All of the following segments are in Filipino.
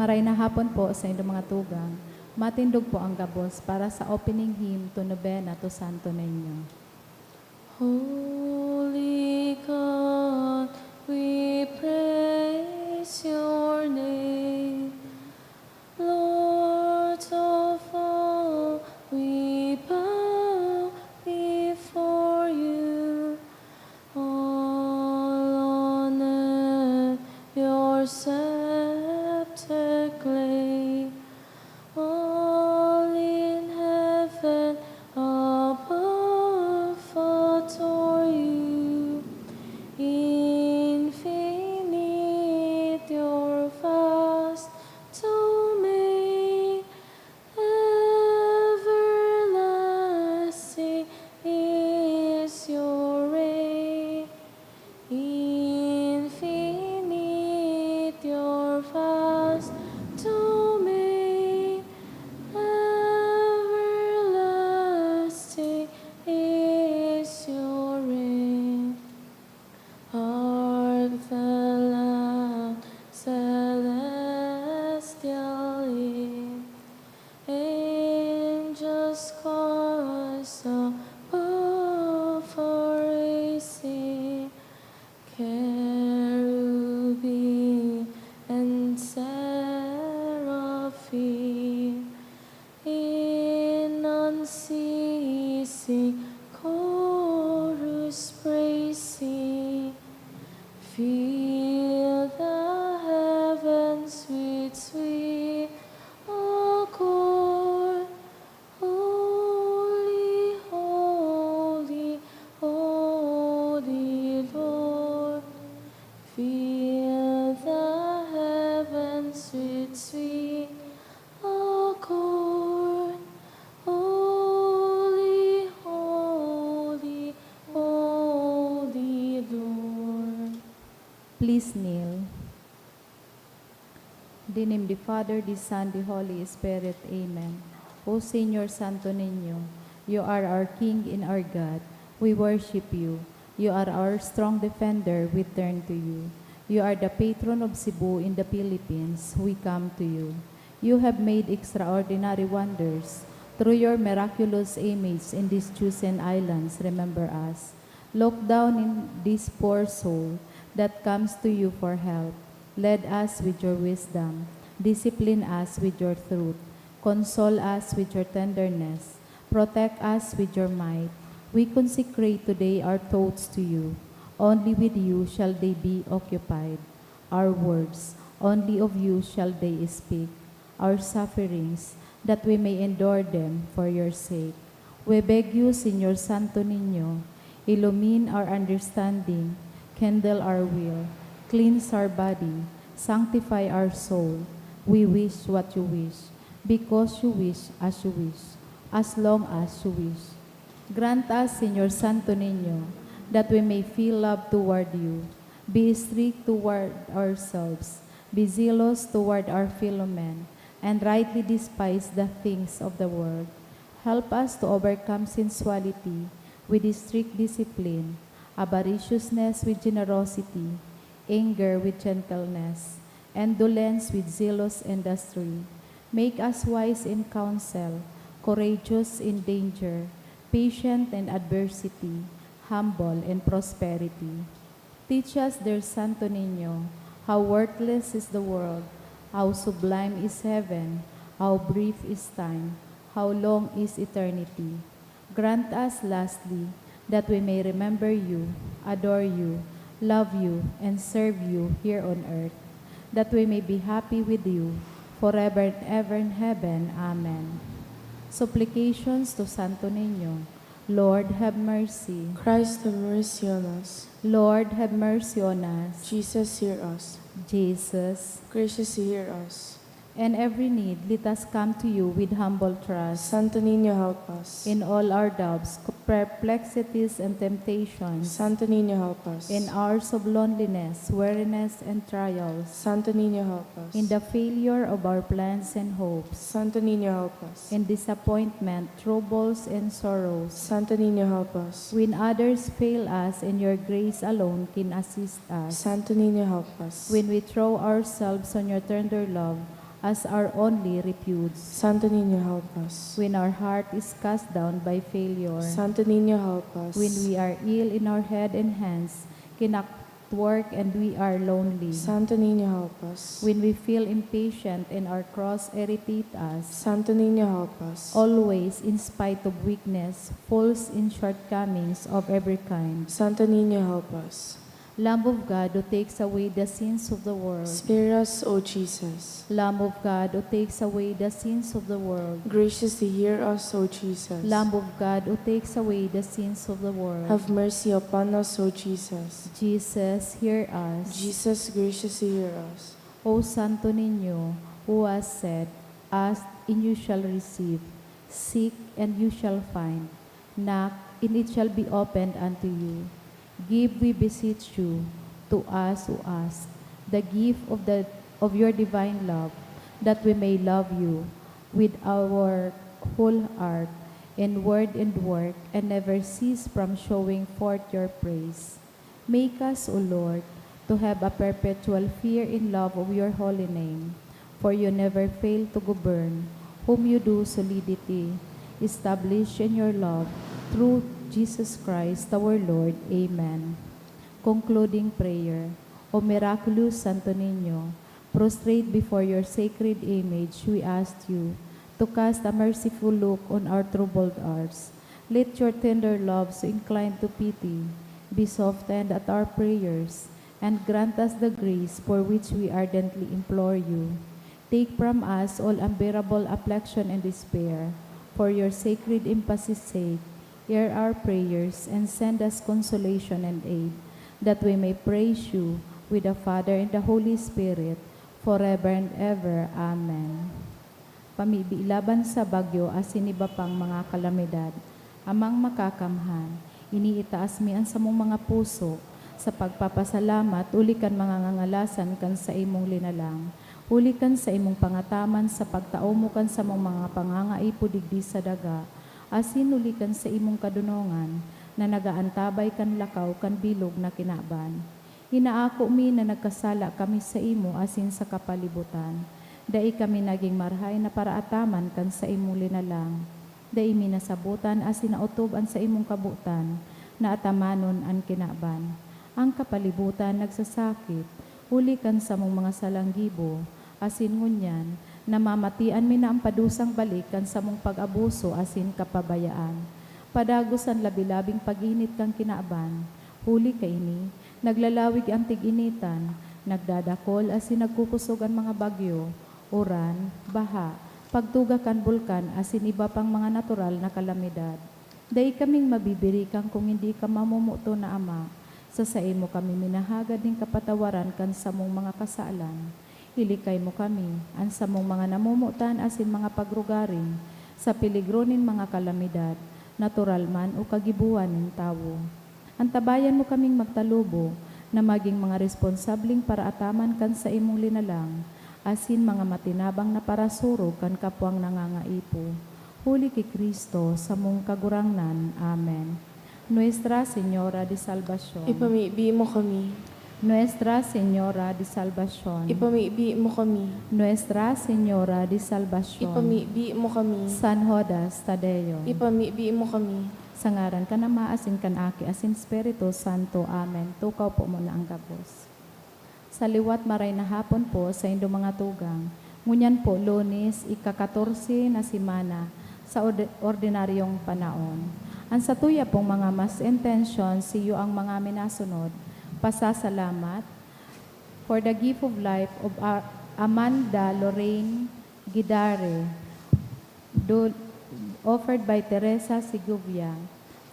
Maray na hapon po sa inyong mga tugang. Matindog po ang gabos para sa opening hymn to Novena to Santo Niño. Holy God, we praise your name. Lord of all, we bow before you. All honor your scepter claim. All in heaven above adore you. Infinite your vast domain, everlasting is your reign. Infinite your vast domain, everlasting is your reign. Hark the loud celestial hymn, angels chorus above are raising, cherubim and seraphim in unceasing chorus praising. Fill the heavens with sweet accord. Holy, holy, holy Lord. Fill the heavens with sweet accord. Holy, holy, holy Lord. Please kneel. In the name of the Father, the Son, the Holy Spirit. Amen. O Señor Santo Niño, you are our King and our God. We worship you. You are our strong defender. We turn to you. You are the patron of Cebu in the Philippines. We come to you. You have made extraordinary wonders. Through your miraculous image in these chosen islands, remember us. Look down in this poor soul that comes to you for help. Lead us with your wisdom. Discipline us with your truth. Console us with your tenderness. Protect us with your might. We consecrate today our thoughts to you. Only with you shall they be occupied. Our words, only of you shall they speak. Our sufferings, that we may endure them for your sake. We beg you, Señor Santo Niño, illumine our understanding, kindle our will, cleanse our body, sanctify our soul. We wish what you wish, because you wish, as long as you wish. Grant us, Señor Santo Niño, that we may feel love toward you, be strict toward ourselves, be zealous toward our fellow men, and rightly despise the things of the world. Help us to overcome sensuality with strict discipline, avariciousness with generosity, anger with gentleness, indolence with zealous industry. Make us wise in counsel, courageous in danger, patient in adversity, humble in prosperity. Teach us, dear Santo Niño, how worthless is the world, how sublime is heaven, how brief is time, how long is eternity. Grant us, lastly, that we may remember you, adore you, love you, and serve you here on earth, that we may be happy with you forever and ever in heaven. Amen. Supplications to Santo Niño. Lord, have mercy. Christ, have mercy on us. Lord, have mercy on us. Jesus, hear us. Jesus, Graciously hear us. in every need, let us come to you with humble trust. Santo Niño, help us. In all our doubts, perplexities, and temptations, Santo Niño, help us. in hours of loneliness, weariness, and trials, Santo Niño, help us. in the failure of our plans and hopes, Santo Niño, help us. in disappointment, troubles, and sorrows, Santo Niño, help us. when others fail us and your grace alone can assist us, Santo Niño, help us. when we throw ourselves on your tender love, as our only refuge. Santo Niño, help us. When our heart is cast down by failure, Santo Niño, help us. when we are ill in our head and hands, cannot work and we are lonely, Santo Niño, help us. when we feel impatient and our cross irritate us, Santo Niño, help us. always in spite of weakness, faults and shortcomings of every kind. Santo Niño, help us. Lamb of God who takes away the sins of the world, Spare us, O Jesus. Lamb of God who takes away the sins of the world, Graciously hear us, O Jesus. Lamb of God who takes away the sins of the world, Have mercy upon us, O Jesus. Jesus, hear us. Jesus, graciously hear us. O Santo Niño, who has said, ask and you shall receive, seek and you shall find, knock and it shall be opened unto you. Give, we beseech you, to us who ask, the gift of your divine love, that we may love you with our whole heart, in word and work, and never cease from showing forth your praise. Make us, O Lord, to have a perpetual fear and love of your holy name, for you never fail to govern, whom you do solidity, establish in your love, through Jesus Christ our Lord. Amen. Concluding prayer. O miraculous Santo Niño, prostrate before your sacred image, we ask you to cast a merciful look on our troubled hearts. Let your tender love so inclined to pity be softened at our prayers, and grant us the grace for which we ardently implore you. Take from us all unbearable affliction and despair. For your sacred emphasis sake, hear our prayers and send us consolation and aid, that we may praise you with the Father and the Holy Spirit, forever and ever. Amen. Pamibilaban sa bagyo asin iba pang mga kalamidad, amang makakamhan, iniitaas mian sa mong mga puso, sa pagpapasalamat, ulikan mga ngangalasan kan sa imong linalang, ulikan sa imong pangataman sa pagtao mo kan sa mong mga pangangaipo digdi sa daga, asin ulikan sa imong kadunongan, na nagaantabay kan lakaw kan bilog na kinaban. Hinaako mi na nagkasala kami sa imo asin sa kapalibutan. Dai kami naging marhay na paraataman kan sa imong linalang. Dai mi nasabutan asin nautoban sa imong kabutan, na atamanon an kinaban. Ang kapalibutan nagsasakit, ulikan sa mong mga salanggibo, asin ngunyan, namamatian mi na ang padusang balikan sa mong pag-abuso asin kapabayaan. Padagusan labi-labing pag-init kang kinaaban, huli kaini, naglalawig ang tig-initan, nagdadakol asin nagkukusog ang mga bagyo, uran, baha, pagtuga kan bulkan asin iba pang mga natural na kalamidad. Dai kaming mabibirikan kung hindi ka mamumuto na Ama, sa imo kami minahagad ng kapatawaran kan sa mong mga kasalan. Ilikay mo kami, ang sa mong mga namumutan asin mga pagrugaring, sa piligronin mga kalamidad, natural man o kagibuan ng tao. Antabayan mo kaming magtalubo, na maging mga responsabling paraataman kan sa imong linalang, asin mga matinabang na parasuro kan kapwang nangangaipo. Huli kay Kristo sa mong kagurangnan. Amen. Nuestra Señora de Salvación. Ipamibi mo kami. Nuestra Señora de Salvación. Ipamibi mo kami. Nuestra Señora de Salvación. Ipamibi mo kami. San Judas Tadeo. Ipamibi mo kami. Sa ngaran ka na maasin kan aki asin Espiritu Santo. Amen. Tukaw po muna ang gabos. Sa liwat maray na hapon po sa indo mga tugang. Ngunyan po, Lunes, ika-14 na simana sa ordinaryong panaon. Ang satuya pong mga mas intention, siyo ang mga minasunod, pasasalamat for the gift of life of Amanda Lorraine Gidare, offered by Teresa Sigubia.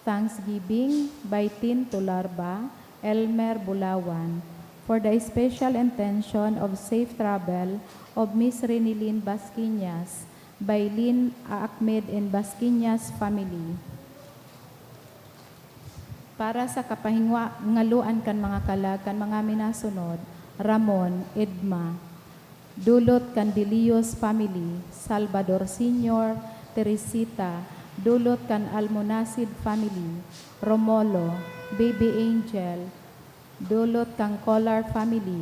Thanksgiving by Tin Tularba, Elmer Bulawan, for the special intention of safe travel of Miss Renilyn Basquinas by Lynn Ahmed and Basquinas family. Para sa kapahingaluan kan mga kalag kan mga minasunod, Ramon, Edma, dulot Candilios family, Salvador Sr., Teresita, dulot kan Almonasid family, Romolo, Baby Angel, dulot kang Collar family,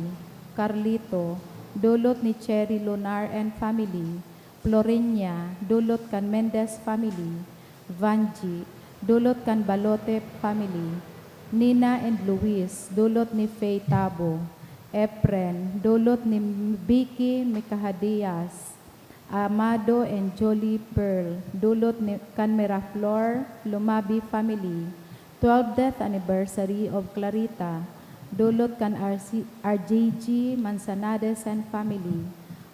Carlito, dulot ni Cherry Lunar and family. Florenia, dulot kan Mendez family. Vanji, dulot kan Balote family. Nina and Luis, dulot ni Faye Tabo. Efren, dulot ni Vicky Mikahadias. Amado and Jolie Pearl, dulot ni kan Miraflor Lumabi family. 12th anniversary of Clarita, dulot kan RJG Manzanades and family.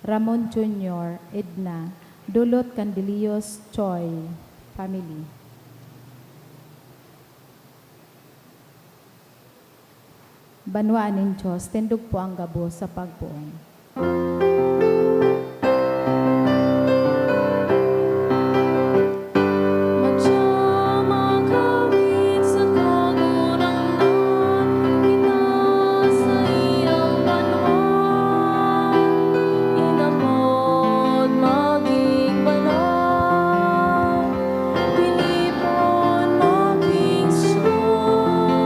Ramon Jr., Edna, dulot kan Delios Choi family. Banwaan ng Diyos, tindog po ang gabo sa pagbuong. Magsiyamakawit sa kagurangan, inasa iyang banwan, inapod maging banal, tinipon maging sunod,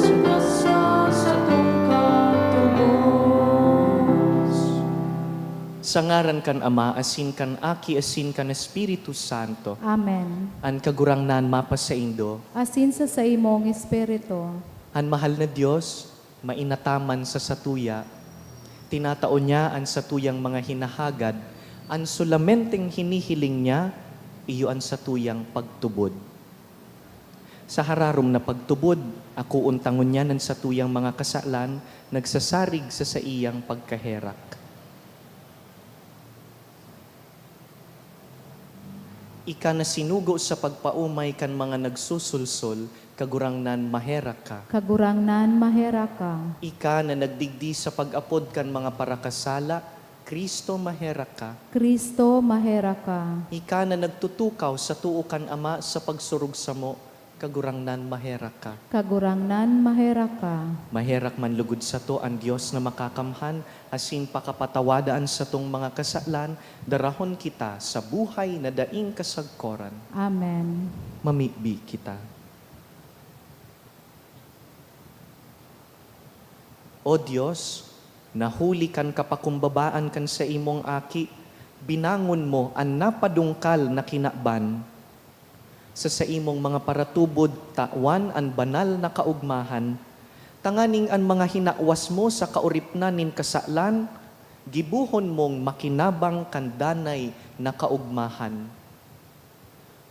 sugasa sa tungkap tubos. Sa ngaran kan Ama, asin kan Aki, asin kan Espiritu Santo. Amen. An kagurangnan mapas sa Indo. Asin sa imong espiritu, An mahal na Diyos, mainataman sa satuya. Tinataon niya an satuyang mga hinahagad. An sulamenteng hinihiling niya, iyo an satuyang pagtubod. Sa hararom na pagtubod, ako untangon niya ng satuyang mga kasalan, nagsasarig sa iyang pagkaherak. Ika na sinugo sa pagpaumay kan mga nagsusulsol, kagurangnan mahera ka. kagurangnan mahera ka. Ika na nagdigdi sa pag-apod kan mga parakasala, Kristo mahera ka. Kristo mahera ka. Ika na nagtutukaw sa tuo kan Ama sa pagsurug sa mo, kagurangnan mahera ka. Kagurangnan mahera ka. Maherak man lugod sa to ang Diyos na makakamhan, asin pakapatawadaan sa tong mga kasalan, darahon kita sa buhay na daing kasagkoran. Amen. Mamibi kita. O Diyos, nahuli kan kapakumbabaan kan sa imong aki, binangon mo ang napadungkal na kinaban, sa imong mga paratubod, tawan ang banal na kaugmahan, tanganing ang mga hinawas mo sa kauripnan nin kasalan, gibuhon mong makinabang kandanay na kaugmahan.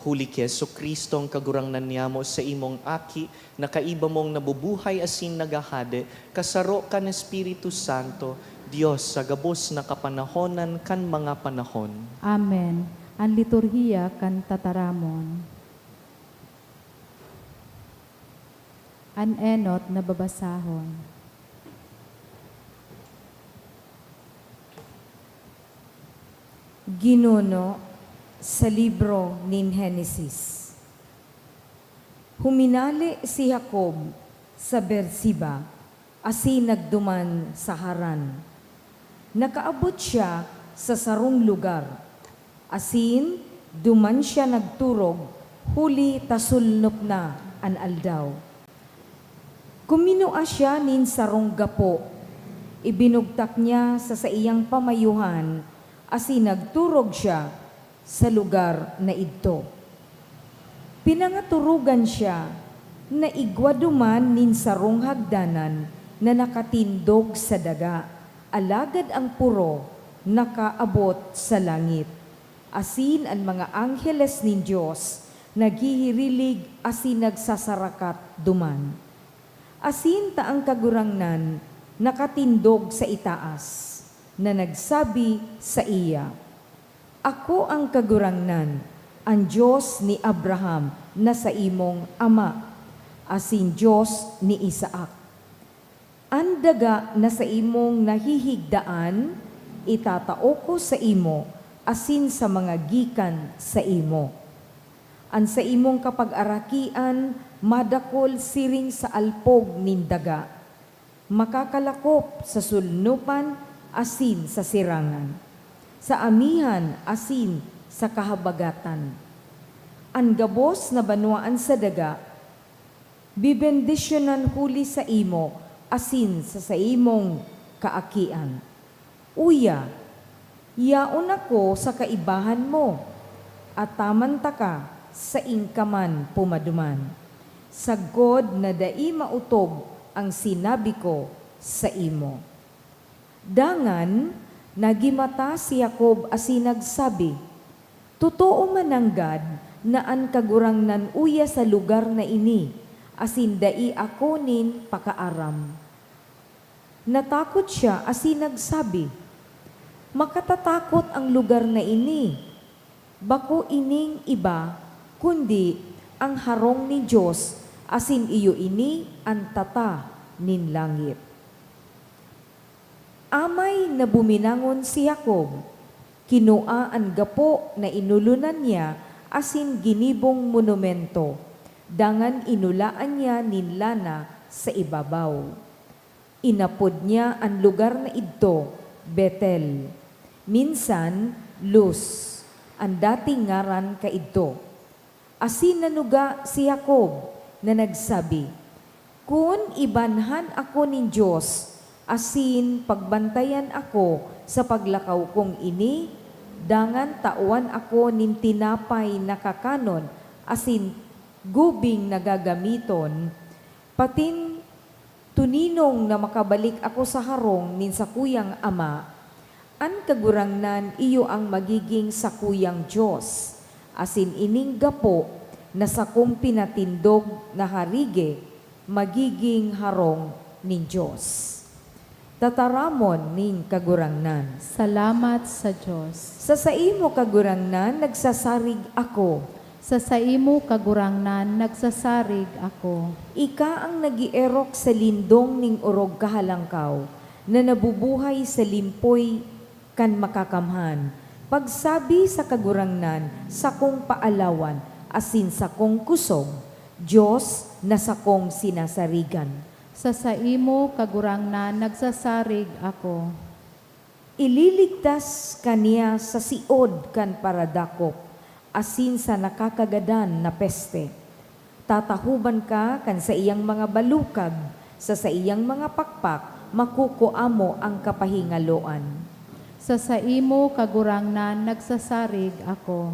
Huli ki Jesu-Kristo ang kagurangnan niya mo sa imong aki, na kaiba mong nabubuhay asin nagahade, kasaro kan Espiritu Santo, Diyos sa gabos na kapanahonan kan mga panahon. Amen. Ang liturhiya kan tataramon. An enot na babasahon. Ginuno sa libro ni Henesis. Huminali si Jacob sa Beersheba, asin nagduman sa Haran. Nakaabot siya sa sarong lugar, asin duman siya nagturog, huli tasulnop na an aldaw. Kuminua siya nin sarong gapo, ibinugtak niya sa iyang pamayuhan, asin nagturog siya sa lugar na idto. Pinangaturugan siya na igwaduman nin sarong hagdanan na nakatindog sa daga, alagad ang puro nakaabot sa langit. Asin ang mga angheles nin Diyos, naghihirilig asin nagsasarakat duman. Asin ta ang kagurangnan, nakatindog sa itaas, na nagsabi sa iya, Ako ang kagurangnan, ang Diyos ni Abraham na sa imong ama, asin Diyos ni Isaac. Ang daga na sa imong nahihigdaan, itatao ko sa imo, asin sa mga gikan sa imo. An sa imong kapag-arakian, madakol siring sa alpog nin daga, makakalakop sa sulnupan, asin sa sirangan, sa amihan, asin sa kahabagatan. Ang gabos na banwaan sa daga, bibendisyonan huli sa imo, asin sa imong kaakian. Uya, yaon ako sa kaibahan mo, at tamanta ka sa ingkaman pumaduman. Sagod na dai mautog ang sinabi ko sa imo. Dangan, nagimata si Jacob asin nagsabi, totoo mananggad na an kagurangnan uya sa lugar na ini, asin dai ako nin pakaaram. Natakot siya asin nagsabi, makatatakot ang lugar na ini, bako ining iba, kundi ang harong ni Diyos, asin iyo ini ang tata nin langit. Amay na buminangon si Jacob, kinua ang gapo na inulunan niya asin ginibong monumento, dangan inulaan niya nin lana sa ibabaw. Inapod niya ang lugar na idto, Bethel. Minsan, Luz, ang dating ngaran kaidto. Asin nanuga si Jacob na nagsabi, kung ibanhan ako nin Diyos, asin pagbantayan ako sa paglakaw kong ini, dangan tauan ako nin tinapay na kakanon, asin gubing nagagamiton, patin tuninong na makabalik ako sa harong nin sakuyang ama, an kagurangnan iyo ang magiging sakuyang Diyos, asin ining gapo na sakong pinatindog na harige, magiging harong nin Diyos. Tataramon ning kagurangnan. Salamat sa Diyos. Sa saimo kagurangnan, nagsasarig ako. Sa saimo kagurangnan, nagsasarig ako. Ika ang nagierok sa lindong ning urog kahalangkaw, na nabubuhay sa limpoy kan makakamhan. Pagsabi sa kagurangnan, sa kong paalawan, asin sa kong kusog, Diyos na sa kong sinasarigan. Sa saimo kagurangnan, nagsasarig ako. Ililigtas kaniya sa siod kan paradakop, asin sa nakakagadan na peste. Tatahuban ka kan sa iyang mga balukag, sa iyang mga pakpak, makukuamo ang kapahingaloan. Sa saimo kagurangnan, nagsasarig ako.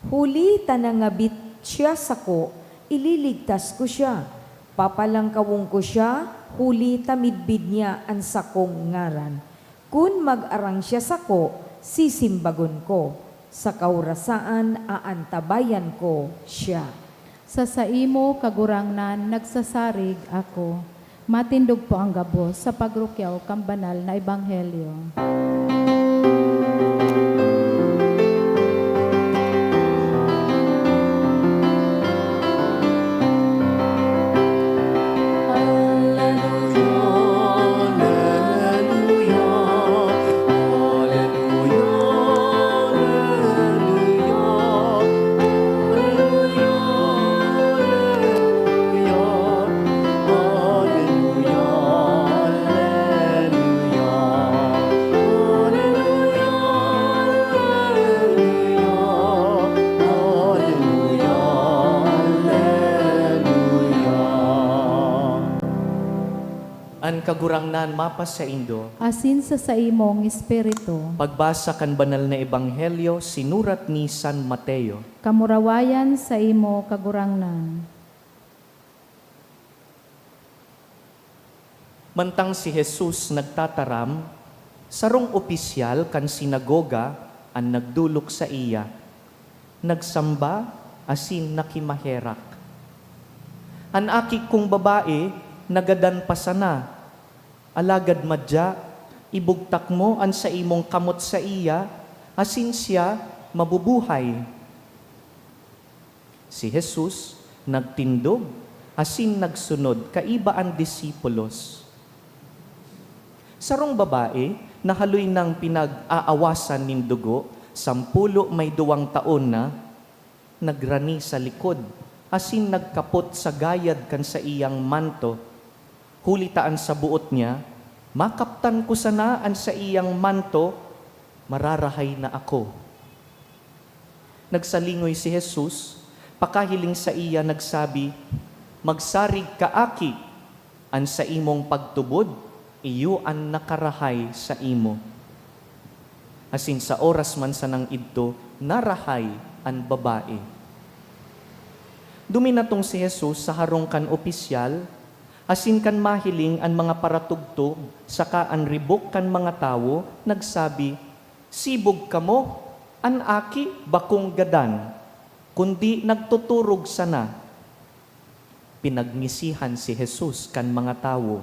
Huli tanangabit siya sako, ililigtas ko siya. Papalangkawong ko siya, huli tamidbid niya ang sakong ngaran. Kung mag-arang siya sako, sisimbagon ko. Sa kaurasaan, aantabayan ko siya. Sa saimo kagurangnan, nagsasarig ako. Matindog po ang gabos sa pagrukyaw kang banal na ebanghelyo. An kagurangnan mapas sa Indo, Asin sa saimong espiritu, pagbasa kan banal na ebanghelyo sinurat ni San Mateo. kamurawayan sa imo kagurangnan. Mantang si Jesus nagtataram, sarong opisyal kan sinagoga ang nagdulok sa iya, nagsamba asin nakimaherak. An aki kong babae, nagadan pa sana, alagad madya, ibugtak mo an sa imong kamot sa iya, asin siya mabubuhay. Si Jesus nagtindog, asin nagsunod, kaiba ang disipulos. Sarong babae, nahaloy ng pinag-aawasan nin dugo, 10 may 2 taon na, nagrani sa likod, asin nagkapot sa gayad kan sa iyang manto. Hulitaan sa buot niya, makaptan ko sanaan sa iyang manto, mararahay na ako. Nagsalingoy si Jesus, pakahiling sa iya nagsabi, magsarig ka aki, an sa imong pagtubod, iyo ang nakarahay sa imo. Asin sa oras man sa nang idto, narahay ang babae. Duminatong si Jesus sa harong kan opisyal, asin kan mahiling ang mga paratugtog, saka ang ribok kan mga tawo, nagsabi, "Sibog kamo, an aki bakong gadan, kundi nagtuturog sana." Pinagngisihan si Jesus kan mga tawo.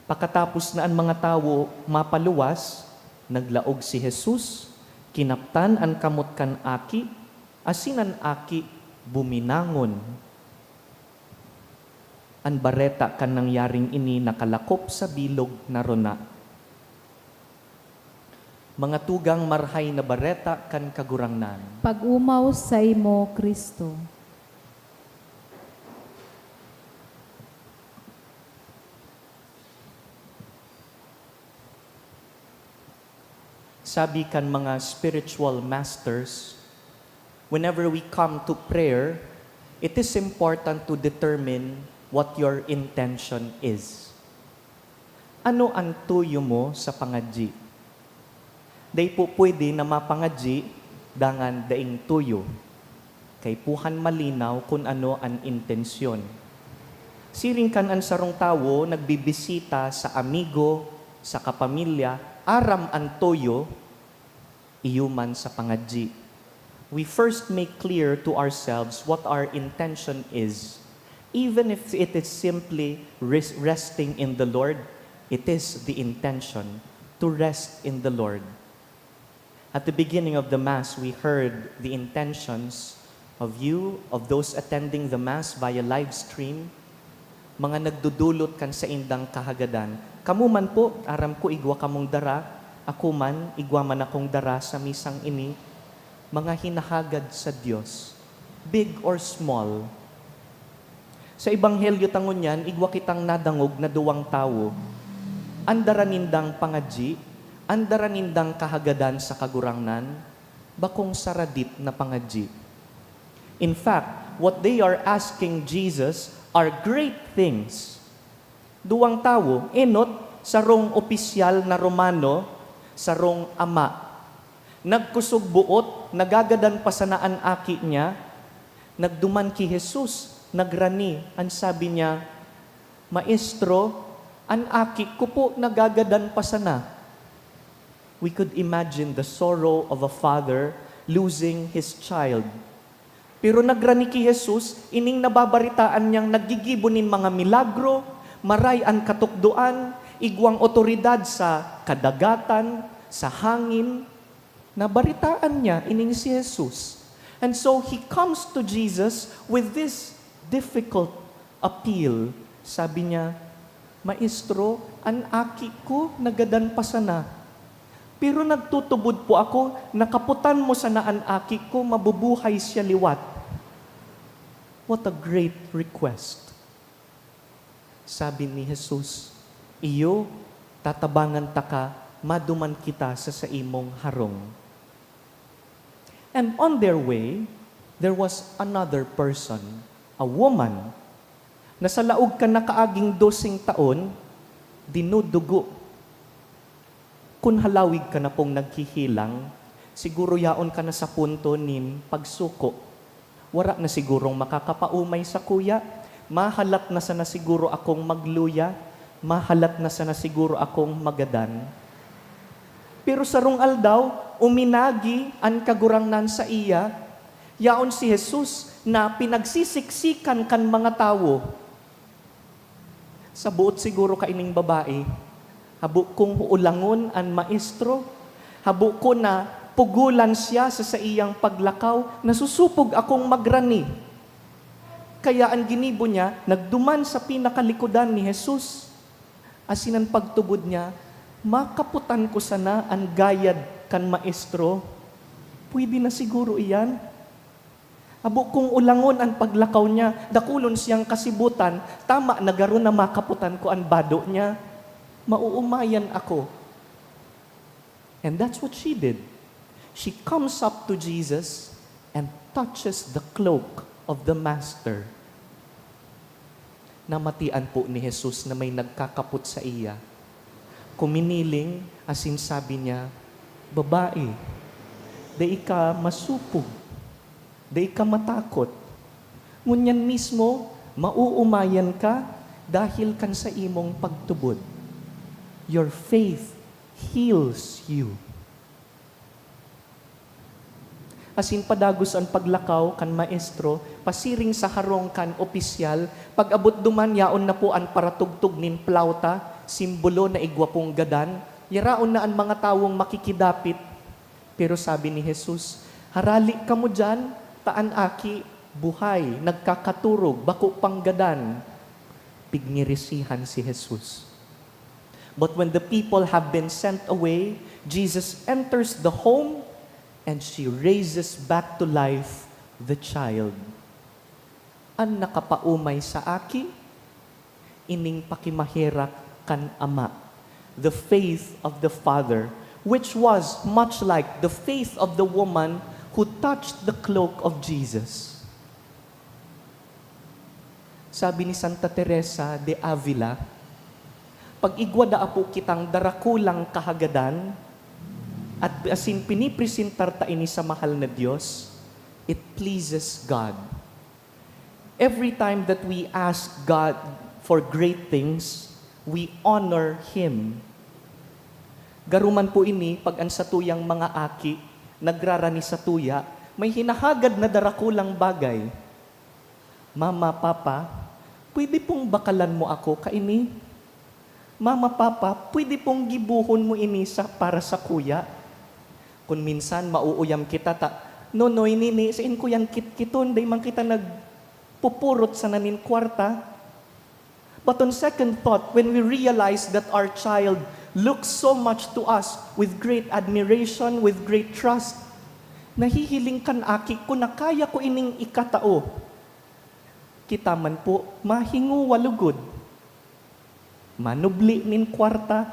Pakatapos na ang mga tawo mapaluwas, naglaog si Jesus, kinaptan ang kamot kan aki, asin ang aki buminangon. Ang bareta kan nangyaring ini nakalakop sa bilog na rona. Mga tugang marhay na bareta kan kagurangnan. Pag-umaw sa imo, Kristo. Sabi kan mga spiritual masters, whenever we come to prayer, it is important to determine what your intention is. Ano ang tuyo mo sa pangadji? Day po pwede na mapangadji dangan daing tuyo. Kay puhan malinaw kung ano ang intensyon. Siring kan ang sarong tawo nagbibisita sa amigo, sa kapamilya, aram ang tuyo, iyuman sa pangadji. We first make clear to ourselves what our intention is. Even if it is simply resting in the Lord, it is the intention to rest in the Lord. At the beginning of the Mass, we heard the intentions of you, of those attending the Mass via live stream, mga nagdudulot kan sa indang kahagadan. Kamu man po, aram ko igwa kamong dara, ako man, igwa man akong dara sa misang ini, mga hinahagad sa Diyos, big or small. Sa Ebanghelyo tangon yan, igwa kitang nadangog na duwang tawo, andara nindang pangadji, andara nindang kahagadan sa kagurangnan, bakong saradit na pangadji. In fact, what they are asking Jesus are great things. Duwang tawo, enot, sarong opisyal na Romano, sarong ama. Nagkusog buot, nagagadan pasanaan aki niya, nagduman ki Jesus, nagrani, ang sabi niya, "Maestro, an aki ko po nagagadan pasana." We could imagine the sorrow of a father losing his child. Pero nagrani ki Jesus, ining nababaritaan niyang nagigibonin mga milagro, maray ang katukduan, igwang otoridad sa kadagatan, sa hangin, nabaritaan niya ining si Jesus. And so he comes to Jesus with this difficult appeal. Sabi niya, "Maestro, an aki ko nagadan pasana. Pero nagtutubod po ako, nakaputan mo sa naan aki ko, mabubuhay siya liwat." What a great request. Sabi ni Jesus, "Iyo, tatabangan ta ka, maduman kita sa imong harong." And on their way, there was another person, a woman, na sa laog ka nakaaging 12 taon, dinudugo. Kung halawig ka na pong naghihilang, siguro yaon ka na sa punto nin pagsuko. Wara na sigurong makakapaumay sa kuya, mahalat na sana siguro akong magluya, mahalat na sana siguro akong magadan. Pero sarong aldaw, uminagi ang kagurangnan sa iya, yaon si Jesus na pinagsisiksikan kan mga tawo. Sa buot siguro kaining babae, habo kong ulangon ang maestro, habo ko na pugulan siya sa iyang paglakaw, nasusupog akong magrani. Kaya ang ginibo niya, nagduman sa pinakalikodan ni Jesus. Asinan pagtubod niya, makaputan ko sana ang gayad kan maestro. Pwede na siguro iyan. Abo kung ulangon ang paglakaw niya, dakulon siyang kasibutan, tama nagaro na makaputan ko ang bado niya. Mauumayan ako. And that's what she did. She comes up to Jesus and touches the cloak of the Master. Namatian po ni Jesus na may nagkakaput sa iya. Kuminiling, asin sabi niya, babae, di ka masupog, di ka matakot. Ngunyan mismo, mauumayan ka dahil kan sa imong pagtubod. Your faith heals you. Asin padagos ang paglakaw kan maestro, pasiring sa harong kan opisyal, pag-abot duman yaon na po ang paratugtog nin plauta, simbolo na igwapong gadan, yaraon na ang mga tawong makikidapit. Pero sabi ni Jesus, harali ka mo dyan, taan aki, buhay, nagkakaturog, bako pang gadan. Pignirisihan si Jesus. But when the people have been sent away, Jesus enters the home and she raises back to life the child. Ang nakapaumay sa aki, ining pakimahirak kan ama. The faith of the father, which was much like the faith of the woman who touched the cloak of Jesus. Sabi ni Santa Teresa de Avila, pag igwada po kitang darakulang kahagadan, at asin pinipresentar ta ini sa mahal na Diyos, it pleases God. Every time that we ask God for great things, we honor Him. Garuman po ini, pag ang satuyang mga aki, nagrarani sa tuya, may hinahagad na darakulang bagay. Mama, Papa, pwede pong bakalan mo ako kaini? Mama, Papa, pwede pong gibuhon mo ini para sa kuya? Kung minsan mauuyam kita nonoy nini, siin ko yan kitkiton, day man kita nagpupurot sa nanin kwarta. But on second thought, when we realize that our child looks so much to us with great admiration, with great trust, nahihiling kan aki ko na kaya ko ining ikatao. Kita man po, mahingu walugod. Manubli nin kwarta,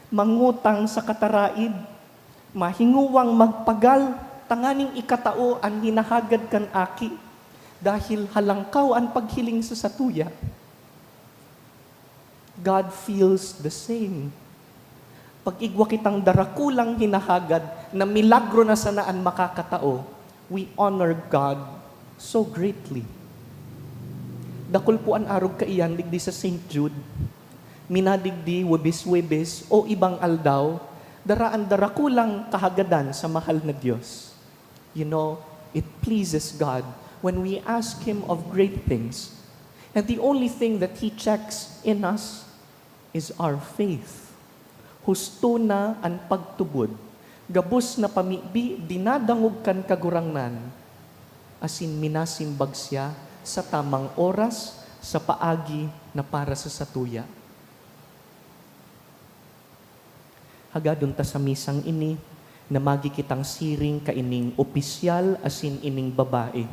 mangutang sa kataraid, mahinguwang magpagal, tanganing ikatao ang hinahagad kan aki, dahil halangkaw ang paghiling sa satuya. God feels the same. Pag igwa kitang darakulang hinahagad, na milagro na sanaan makakatao, we honor God so greatly. Dakol po ang arog kaiyan, digdi sa St. Jude, minadigdi, webis-webis, o ibang aldaw, daraan darakulang kahagadan sa mahal na Diyos. You know, it pleases God when we ask Him of great things. And the only thing that He checks in us is our faith. Husto na ang pagtubod. Gabos na pamibi, dinadangog kan kagurangnan. Asin minasimbag siya sa tamang oras, sa paagi na para sa satuya. Hagadon ta sa misang ini, na magi kitang siring kaining opisyal asin ining babae.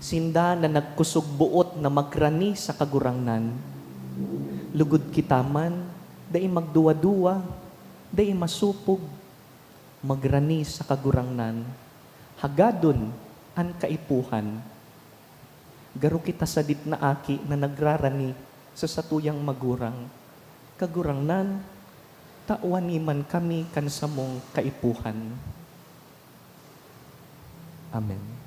Sinda na nagkusog buot na magrani sa kagurangnan. Lugod kita man, dai magduwa-duwa, dai masupog, magrani sa kagurangnan. Hagadon an kaipuhan. Garo kita sa dit na aki na nagrarani sa satuyang magurang. Kagurangnan, tawaniman kami kansamong kaipuhan. Amen.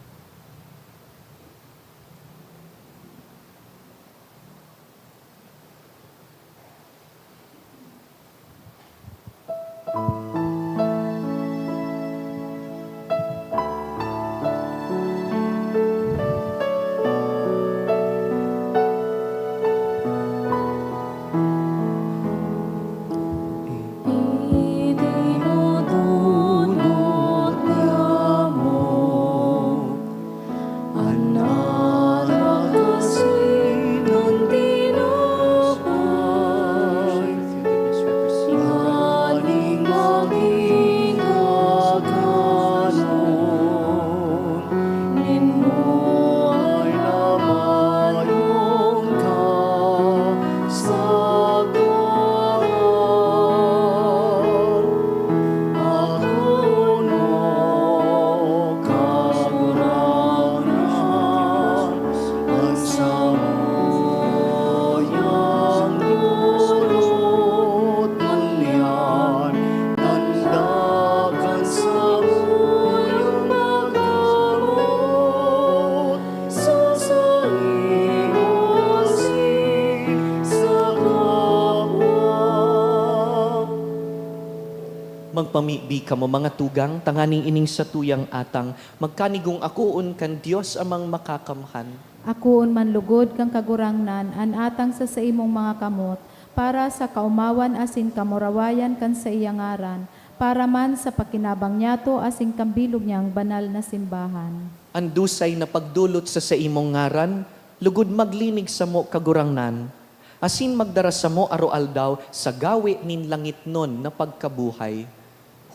mamibi ka mo mga tugang, tanganing ining sa tuyang atang, magkanigong akuon kan Dios amang makakamhan. Akuon man lugod kang kagurangnan, an atang sa imong mga kamot, para sa kaumawan asin kamurawayan kan sa iyang ngaran, para man sa pakinabang niyato asin kambilog niyang banal na simbahan. Andusay na pagdulot sa imong ngaran, lugod maglinig sa mo kagurangnan, asin magdara sa mo aroaldaw sa gawi nin langit nun na pagkabuhay,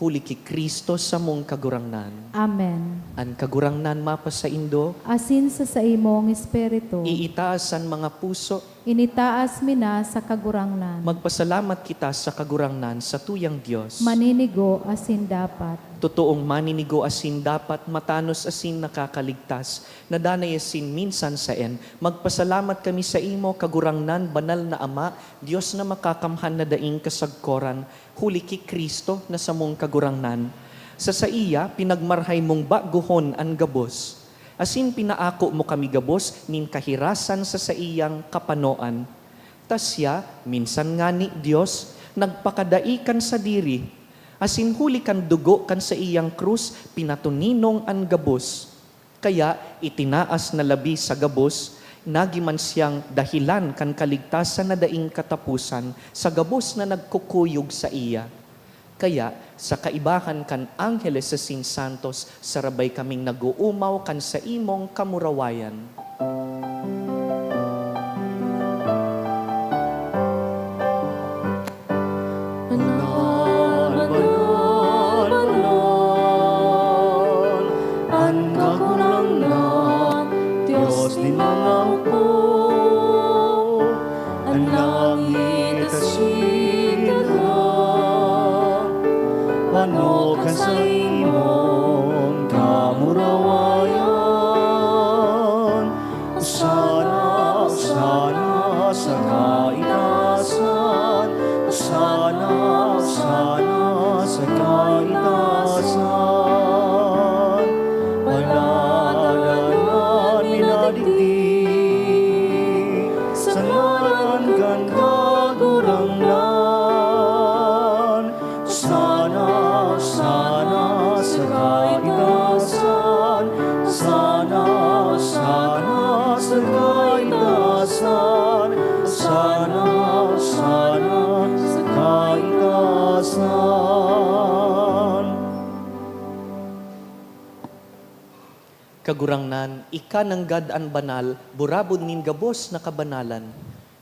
huli ki Kristo sa mong kagurangnan. Amen. An kagurangnan mapa sa Indo, Asin sa imong espiritu, iitaasan mga puso, initaas mina sa kagurangnan. magpasalamat kita sa kagurangnan sa tuyang Dios. Maninigo asin dapat. Totoong maninigo asin dapat, matanos asin nakakaligtas, nadanay asin minsan sa magpasalamat kami sa imo, kagurangnan, banal na Ama, Diyos na makakamhan na daing kasagkoran, huli ki Kristo na sa mong kagurangnan. Sa iya, pinagmarhay mong baguhon ang gabos, asin pinaako mo kami gabos, nin kahirasan sa iyang kapanoan. Tasya, minsan nga ni Diyos, nagpakadaikan sa diri, asin huli kan dugo kan sa iyang krus, pinatuninong ang gabos. Kaya itinaas na labi sa gabos, nagiman siyang dahilan kan kaligtasan na daing katapusan sa gabos na nagkukuyog sa iya. Kaya sa kaibahan kan Angeles sa Sin Santos, sarabay kaming naguumaw kan sa imong kamurawayan. Diyos di mga upo, ang langit at sitaga, Ano ka sa imong kamurawayan, Usana, usana sa kaitasan, Usana, usana sa kaitasan, Palalanan minadigdi, sa ngaran kan kagurangnan, Sana, sana sa kaitasan, sana, sana sa kaitasan, sana, sana sa kaitasan. Kagurangnan, ika ng gadaan banal, burabod nin gabos na kabanalan.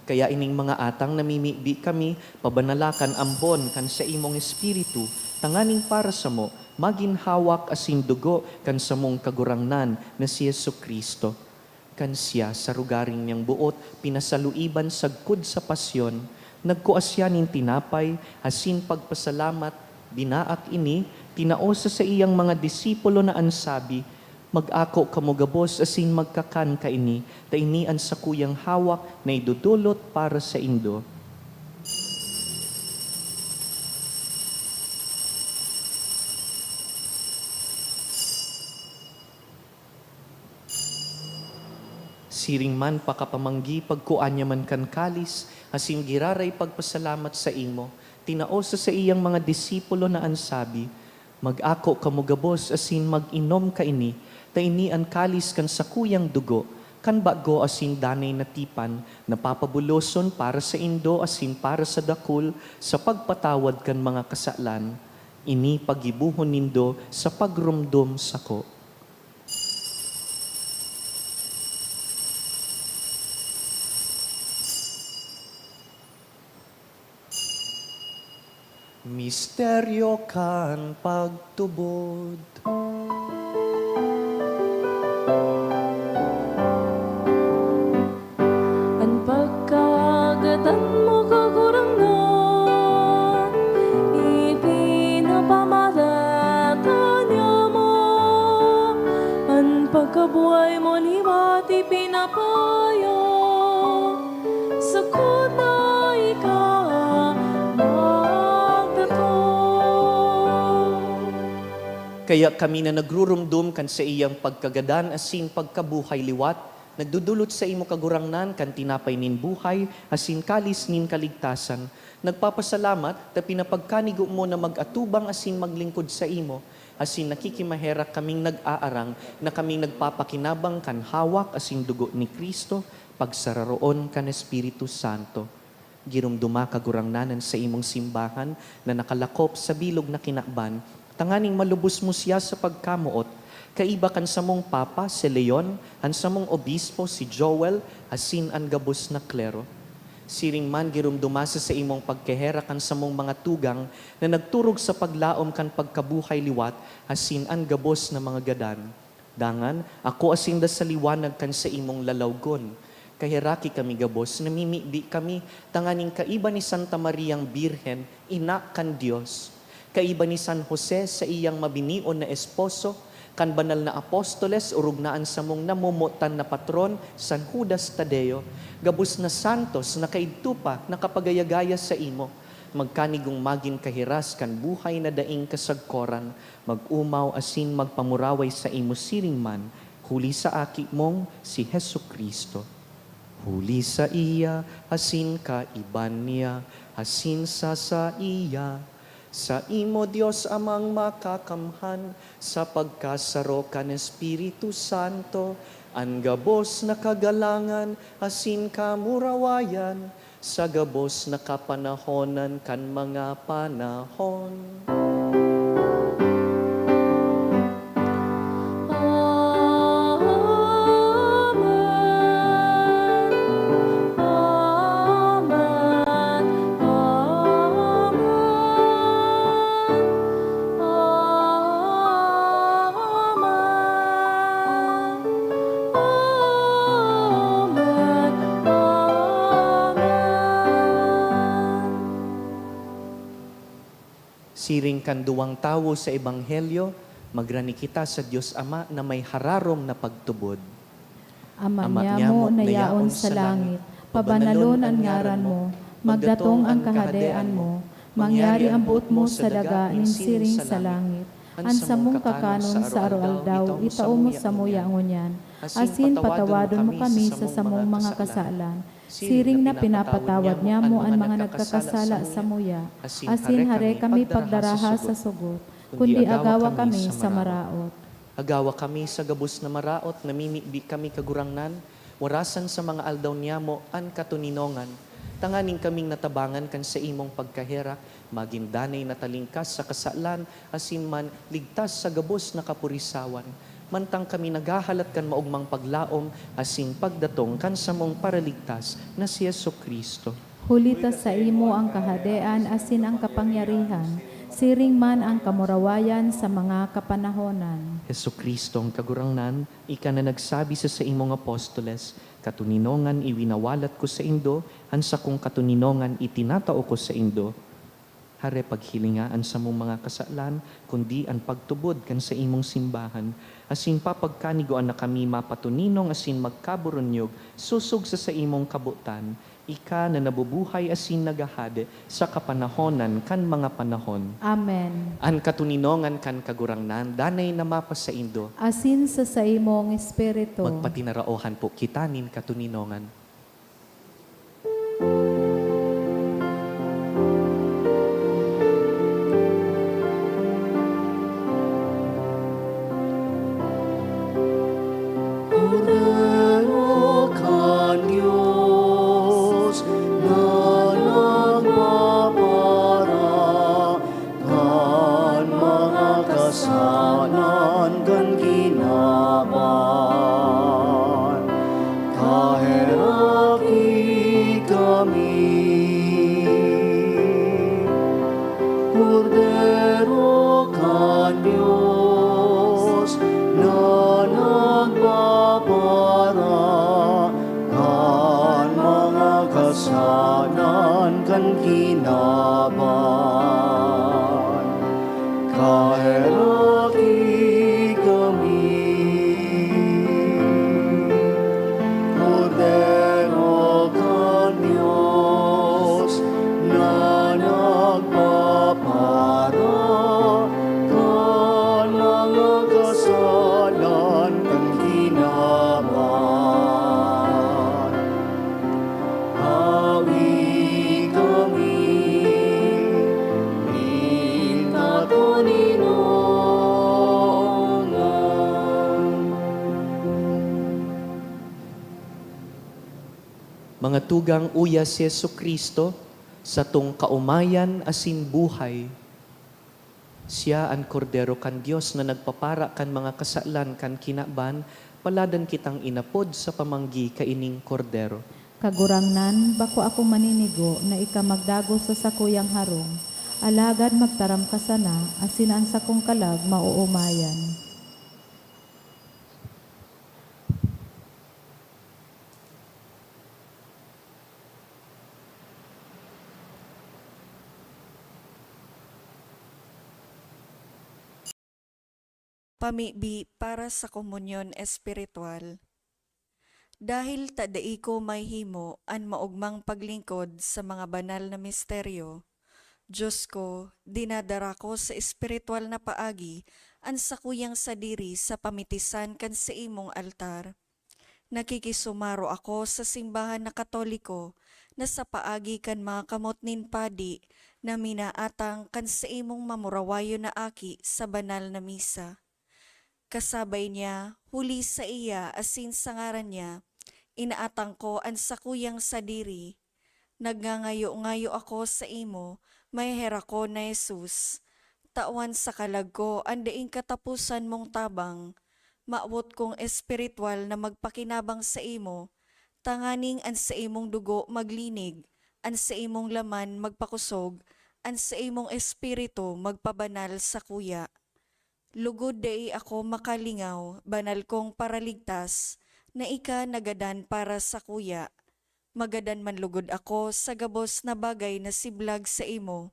Kaya ining mga atang namimibi kami, pabanalakan ambon kan sa imong espiritu, tanganing para sa mo, maginhawak asin dugo kan sa mong kagurangnan na si Yesu Kristo. Kan siya sa rugaring niyang buot, pinasaluiban sagkud sa pasyon, nagkuasyanin tinapay, asin pagpasalamat, binaak ini, tinaosa sa iyang mga disipulo na ansabi, mag-ako kamugabos asin magkakan ka ini, tainian sa kuyang hawak na idudulot para sa Indo. Siring man pakapamanggi pagkuanya man kan kalis, asin giraray pagpasalamat sa imo, tinaosa sa iyang mga disipulo na ansabi, mag-ako kamugabos asin mag-inom ka ini, tainian kalis kan sa kuyang dugo, kan bago asin danay na tipan, napapabuloson para sa Indo asin para sa dakul, sa pagpatawad kan mga kasalan, ini pagibuhon nindo sa pagrumdum sako. Misteryo kan pagtubod. ang pagkagatan mo kagurangan, ipinapamalakanya mo, ang pagkabuhay mo liwat ipinapaya, sa kuna ikaw magdato. Kaya kami na nagrurumdum kan sa iyang pagkagadan asin pagkabuhay liwat, Nagdudulot sa imo kagurangnan, kan tinapay nin buhay, asin kalis nin kaligtasan. Nagpapasalamat, ta pinapagkanigo mo na mag-atubang asin maglingkod sa imo, asin nakikimaherak kaming nag-aarang, na kaming nagpapakinabang kan hawak asin dugo ni Kristo, pagsararoon kan Espiritu Santo. Girumduma kagurangnanan sa imong simbahan, na nakalakop sa bilog na kinakban, tanganing malubos mo siya sa pagkamuot, kaiba kan sa mong papa, si Leon, an sa mong obispo, si Joel, asin an gabos na klero. Siring man girumdumasa sa imong pagkehera kan sa mong mga tugang na nagturog sa paglaom kan pagkabuhay liwat, asin an gabos na mga gadan. Dangan, ako asin da sa liwanag kan sa imong lalawgon. Kahiraki kami gabos, namimibi kami, tanganing kaiba ni Santa Mariang Birhen, ina kan Dios. Kaiba ni San Jose sa iyang mabinion na esposo, kan banal na apostoles, urugnaan sa mong namumutan na patron, San Judas Tadeo, gabos na santos na kaidtupa na kapagayagaya sa imo, magkanigong magin kahiras kan buhay na daing kasagkoran, mag-umaw asin magpamuraway sa imo siring man, huli sa aki mong si Hesu Kristo. Huli sa iya, asin ka iban niya, asin sa iya, sa imo Dios amang makakamhan, sa pagkasaro kan Espiritu Santo, ang gabos na kagalangan, asin kamurawayan, sa gabos na kapanahonan kan mga panahon. Siring kan duwang tawo sa Ebanghelyo, magrani kita sa Diyos Ama na may hararom na pagtubod. Ama niya mo na yaon sa langit, pabanalon ang ngaran mo, magdatong ang kahadean mo, mangyari ang buot mo sa daga nin siring sa langit. Ansa mong kakanon sa araw-aldaw, itao mo sa muya ngunyan. Asin patawadon mo kami sa samong mga kasalan. Siring na pinapatawad niya mo ang mga nagkakasala sa muya. Asin hare kami pagdaraha sa sugot, kundi agawa kami sa maraot. Agawa kami sa gabos na maraot, namimibi kami kagurangnan, warasan sa mga aldaw niya mo an katuninongan. Tanganing kaming natabangan kan sa imong pagkahera, maging danay na talingkas sa kasalan, asin man ligtas sa gabos na kapurisawan. Mantang kami naghahalat kan maugmang paglaom, asin pagdatong kan sa mong paraligtas na si Yesu Kristo. Hulita sa imo ang kahadean, asin ang kapangyarihan, siring man ang kamurawayan sa mga kapanahonan. Yesu Kristo ang kagurangnan, ika na nagsabi sa imong apostoles, katuninongan iwinawalat ko sa indo, ansa kong katuninongan itinatao ko sa indo. Hare paghilingaan sa mong mga kasalan, kundi ang pagtubod kan sa imong simbahan. Asin papagkaniguan na kami mapatuninong asin magkaburunyog, susog sa imong kabutan. Ika na nabubuhay asin nagahade sa kapanahonan kan mga panahon. Amen. An katuninongan kan kagurangnan, danay na mapa sa indo. Asin sa imong espiritu. Magpatinaraohan po kitanin katuninongan. Cordero kan Diyos na nagpapara kan mga kasalan kan ginaban. Kahera Mga tugang uya si Yesu Kristo, sa tung kaumayan asin buhay. Siya ang kordero kan Dios na nagpapara kan mga kasalan kan kinaban, paladan kitang inapod sa pamanggi kaining kordero. Kagurangnan, bako ako maninigo na ika magdago sa sakuyang harong. Alagad magtaram ka sana, asin ang sakong kalag mauumayan. Pamibi para sa komunyon espiritual. Dahil tadai ko may himo an maugmang paglingkod sa mga banal na misteryo, Diyos ko, dinadara ko sa espiritual na paagi an sakuyang sadiri sa pamitisan kan sa imong altar. Nakikisumaro ako sa simbahan na Katoliko na sa paagi kan mga kamot nin padi na minaatang kan sa imong mamurawayo na aki sa banal na misa. Kasabay niya, huli sa iya asin sa ngaran niya, inaatang ko ang sakuyang sadiri. Nagngangayo-ngayo ako sa imo, may hera ko na Jesus. Tawan sa kalag ko, andaing katapusan mong tabang. Maabot kong espiritual na magpakinabang sa imo, tanganing an sa imong dugo maglinig, an sa imong laman magpakusog, an sa imong espiritu magpabanal sa kuya. Lugod dai ako makalingaw, banal kong paraligtas, na ika nagadan para sa kuya. Magadan man lugod ako sa gabos na bagay na siblag sa imo.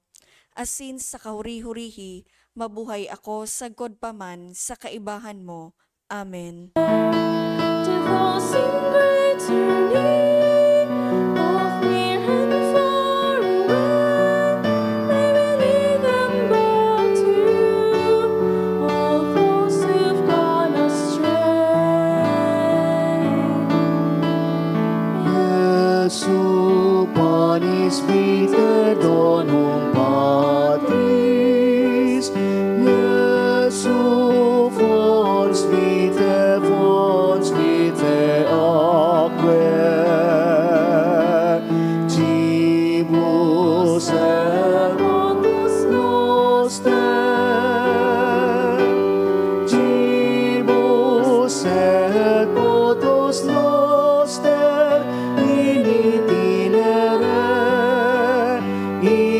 Asin sa kahuri-hurihi, mabuhay ako sagkod paman sa kaibahan mo. Amen. To those in greater need of near and far away, may we lead them back to you. All those who've gone astray. Jesu panis vitae donum Patris, Jesu fons vitae aquae, cibus et Totus noster, cibus et potus noster, in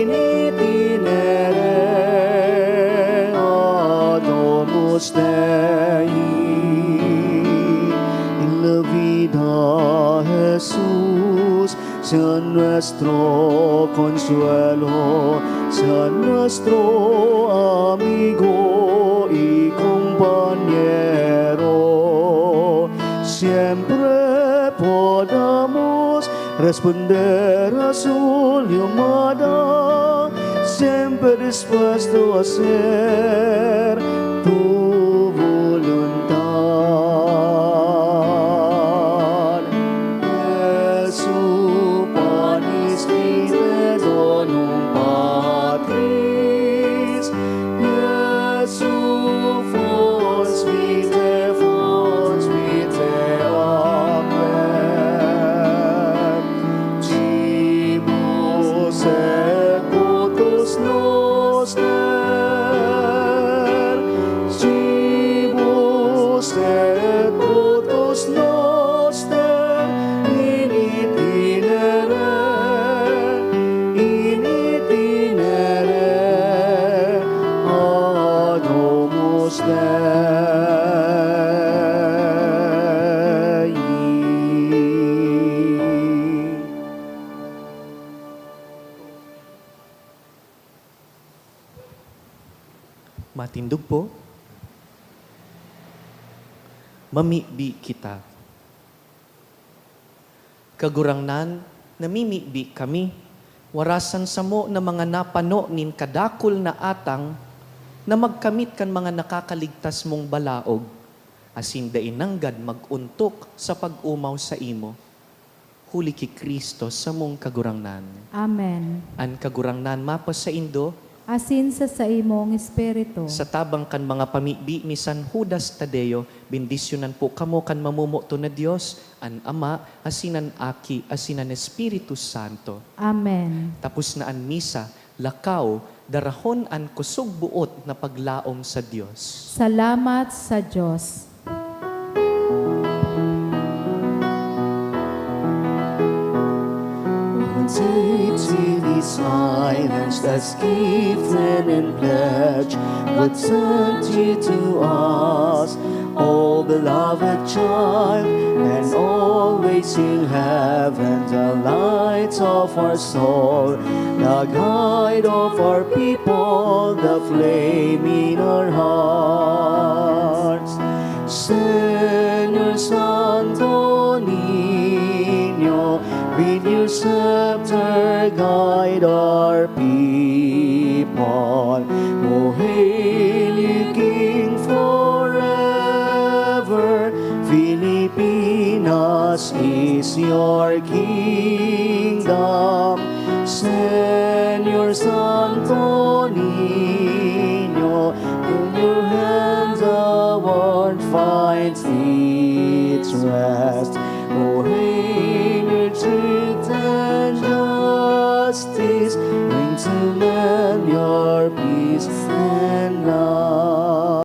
itinere adomus Dei. En la vida Jesús, sea nuestro consuelo, sea nuestro amigo y compañero. Siempre podamos responder a su llamada, siempre dispuesto a hacer tu voluntad. Jesu panis vitae donum Patris, Jesu fons vitae aquae, cibus et potus noster, cibus et potus noster, in itinere adomus Dei. Matindog po. Mamibi kita. Kagurangnan, namimibi kami, warasan sa mo na mga napano nin kadakol na atang, na magkamit kan mga nakakaligtas mong balaog, asin dainanggad maguntok sa pag-umaw sa imo. Huli ki Kristo sa mong kagurangnan. Amen. An kagurangnan mapa sa indo, asin sa imong espiritu. Sa tabang kan mga pamibi ni San Judas Tadeo, bendisyonan po kamo kan mamumuto na Dios, an Ama, asinan Aki, asinan Espiritu Santo. Amen. Tapos na an misa, lakaw, darahon an kusog buot na paglaom sa Dios. Salamat sa Diyos. Daily silence that's given and pledge what sent you to us, oh beloved child, and always in heaven, the light of our soul, the guide of our people, the flame in our hearts. Señor Santo Niño, with your scepter guide our people. O hail you, King, forever. Filipinas is your kingdom. Señor Santo Niño, in your hands the world finds its rest. O hail your truth and justice, bring to men your peace